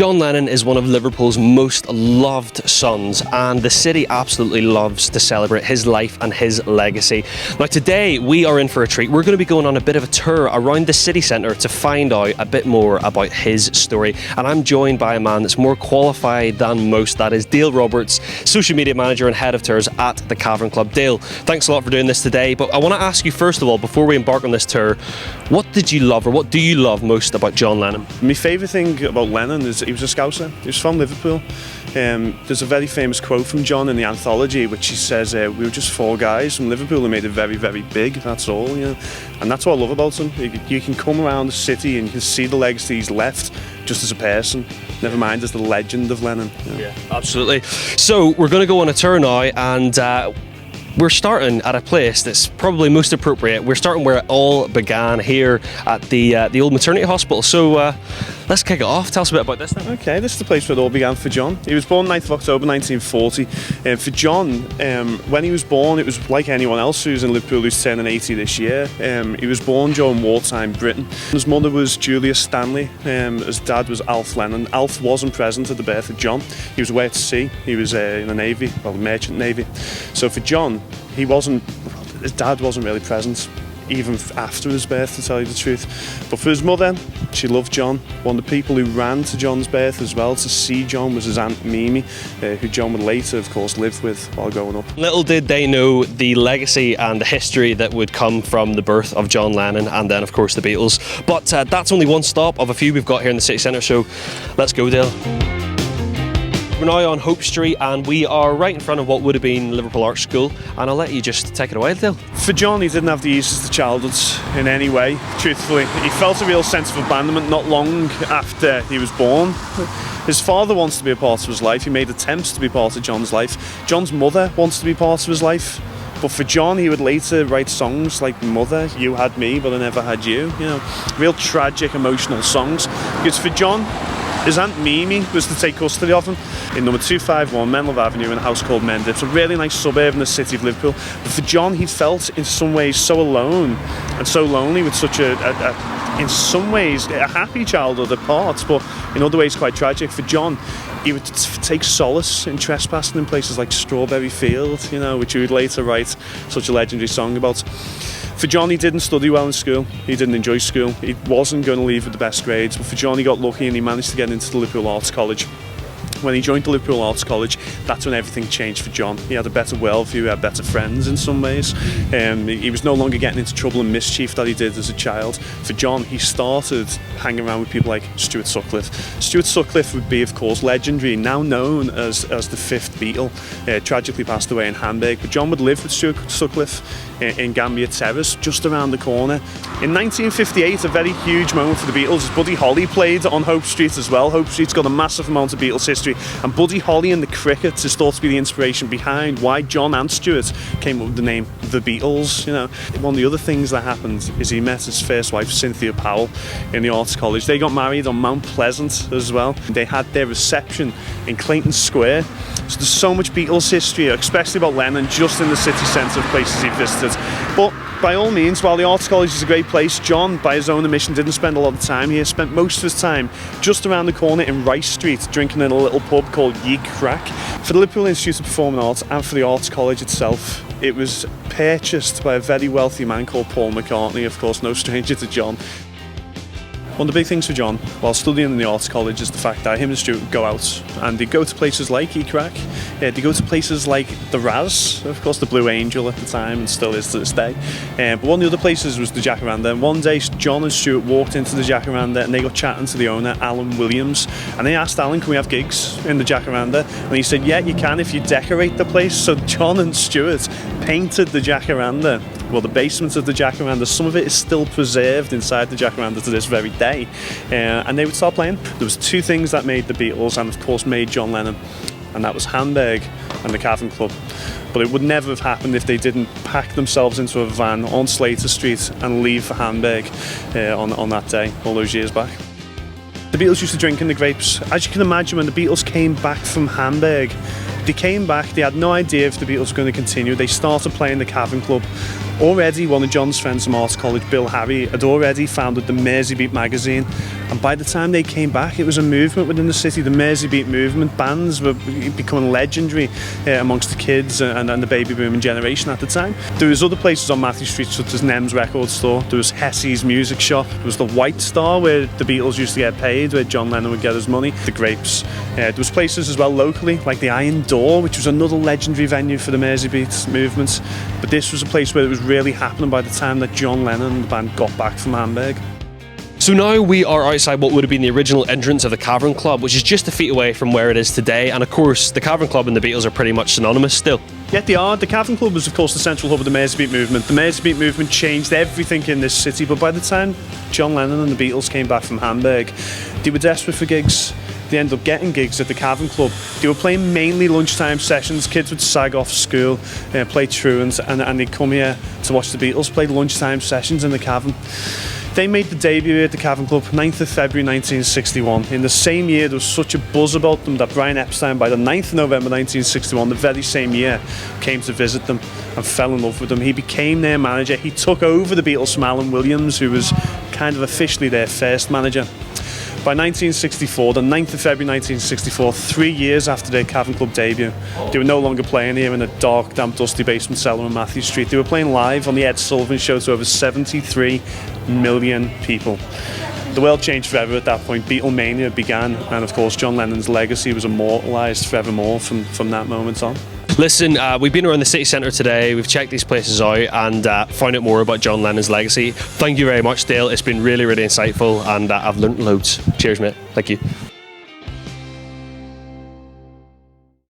John Lennon is one of Liverpool's most loved sons, and the city absolutely loves to celebrate his life and his legacy. Now today we are in for a treat. We're going to be going on a bit of a tour around the city centre to find out a bit more about his story, and I'm joined by a man that's more qualified than most. That is Dale Roberts, social media manager and head of tours at the Cavern Club. Dale, thanks a lot for doing this today, but I want to ask you first of all, before we embark on this tour, what did you love, or what do you love most about John Lennon? My favourite thing about Lennon is he was a Scouser. He was from Liverpool. There's a very famous quote from John in the anthology which he says, we were just four guys from Liverpool who made it very, very big, that's all, you know. And that's what I love about him. You can come around the city and you can see the legacy he's left just as a person, never mind as the legend of Lennon. You know. Yeah, absolutely. So we're going to go on a tour now, and we're starting at a place that's probably most appropriate. We're starting where it all began, here at the old maternity hospital. So let's kick it off. Tell us a bit about this then. Okay, this is the place where it all began for John. He was born 9th of October 1940. For John, when he was born, it was like anyone else who's in Liverpool who's turning 80 this year. He was born during wartime Britain. His mother was Julia Stanley. His dad was Alf Lennon. Alf wasn't present at the birth of John. He was away at sea. He was in the Navy, well, the Merchant Navy. So for John, his dad wasn't really present, even after his birth, to tell you the truth. But for his mother, she loved John. One of the people who ran to John's birth as well to see John was his Aunt Mimi, who John would later, of course, live with while growing up. Little did they know the legacy and the history that would come from the birth of John Lennon and then, of course, the Beatles. But that's only one stop of a few we've got here in the city centre, so let's go, Dale. We're now on Hope Street and we are right in front of what would have been Liverpool Art School, and I'll let you just take it away, Dale. For John, he didn't have the easiest of childhoods in any way, truthfully. He felt a real sense of abandonment not long after he was born. His father wants to be a part of his life. He made attempts to be part of John's life. John's mother wants to be part of his life. But for John, he would later write songs like Mother, You Had Me, But I Never Had You. You know, real tragic, emotional songs. Because for John, his Aunt Mimi was to take custody of him in number 251 Menlove Avenue in a house called Mendip. It's a really nice suburb in the city of Liverpool. But for John, he felt in some ways so alone and so lonely with such in some ways, a happy childhood at parts, but in other ways quite tragic. For John, he would take solace in trespassing in places like Strawberry Field, you know, which he would later write such a legendary song about. For John, he didn't study well in school. He didn't enjoy school. He wasn't going to leave with the best grades, but for John, he got lucky and he managed to get into the Liverpool Arts College. When he joined the Liverpool Arts College, that's when everything changed for John. He had a better worldview, he had better friends in some ways. He was no longer getting into trouble and mischief that he did as a child. For John, he started hanging around with people like Stuart Sutcliffe. Stuart Sutcliffe would be, of course, legendary, now known as the fifth Beatle. Tragically passed away in Hamburg, but John would live with Stuart Sutcliffe in Gambia Terrace, just around the corner. In 1958, a very huge moment for the Beatles. Buddy Holly played on Hope Street as well. Hope Street's got a massive amount of Beatles history, and Buddy Holly and the Crickets is thought to be the inspiration behind why John and Stuart came up with the name The Beatles. You know, one of the other things that happened is he met his first wife, Cynthia Powell, in the Arts College. They got married on Mount Pleasant as well. They had their reception in Clayton Square. So there's so much Beatles history, especially about Lennon, just in the city centre of places he visited. But by all means, while the Arts College is a great place, John, by his own admission, didn't spend a lot of time here. Spent most of his time just around the corner in Rice Street, drinking in a little pub called Ye Crack. For the Liverpool Institute of Performing Arts and for the Arts College itself, it was purchased by a very wealthy man called Paul McCartney, of course, no stranger to John. One of the big things for John, while studying in the Arts College, is the fact that him and Stuart would go out and they'd go to places like E-Crack, they'd go to places like the Raz, of course the Blue Angel at the time and still is to this day, but one of the other places was the Jacaranda. And one day John and Stuart walked into the Jacaranda and they got chatting to the owner, Alan Williams, and they asked Alan, can we have gigs in the Jacaranda? And he said, yeah, you can if you decorate the place. So John and Stuart painted the Jacaranda, well, the basement of the Jacaranda. Some of it is still preserved inside the Jacaranda to this very day, and they would start playing. There was two things that made the Beatles and of course made John Lennon, and that was Hamburg and the Cavern Club. But it would never have happened if they didn't pack themselves into a van on Slater Street and leave for Hamburg on that day, all those years back. The Beatles used to drink in the grapes. As you can imagine, when the Beatles came back from Hamburg, they came back, they had no idea if the Beatles were going to continue. They started playing the Cavern Club. Already, one of John's friends from art college, Bill Harry, had already founded the Merseybeat magazine, and by the time they came back, it was a movement within the city, the Merseybeat movement. Bands were becoming legendary amongst the kids and the baby booming generation at the time. There was other places on Matthew Street, such as Nem's record store, there was Hessie's music shop, there was the White Star, where the Beatles used to get paid, where John Lennon would get his money, the Grapes. There was places as well locally, like the Iron Door, which was another legendary venue for the Merseybeat movement. But this was a place where it was really happening by the time that John Lennon and the band got back from Hamburg. So now we are outside what would have been the original entrance of the Cavern Club, which is just a feet away from where it is today. And of course, the Cavern Club and the Beatles are pretty much synonymous still. Yet they are. The Cavern Club was, of course, the central hub of the Merseybeat movement. The Merseybeat movement changed everything in this city, but by the time John Lennon and the Beatles came back from Hamburg, they were desperate for gigs. They ended up getting gigs at the Cavern Club. They were playing mainly lunchtime sessions. Kids would sag off school, play truants, and they'd come here to watch the Beatles play lunchtime sessions in the Cavern. They made the debut at the Cavern Club 9th of February 1961. In the same year, there was such a buzz about them that Brian Epstein, by the 9th of November 1961, the very same year, came to visit them and fell in love with them. He became their manager. He took over the Beatles from Alan Williams, who was kind of officially their first manager. By 1964, the 9th of February 1964, 3 years after their Cavern Club debut, they were no longer playing here in a dark, damp, dusty basement cellar on Matthew Street. They were playing live on the Ed Sullivan Show to over 73 million people. The world changed forever at that point. Beatlemania began, and of course John Lennon's legacy was immortalised forevermore from that moment on. Listen, we've been around the city centre today, we've checked these places out and found out more about John Lennon's legacy. Thank you very much, Dale. It's been really, really insightful and I've learnt loads. Cheers, mate. Thank you.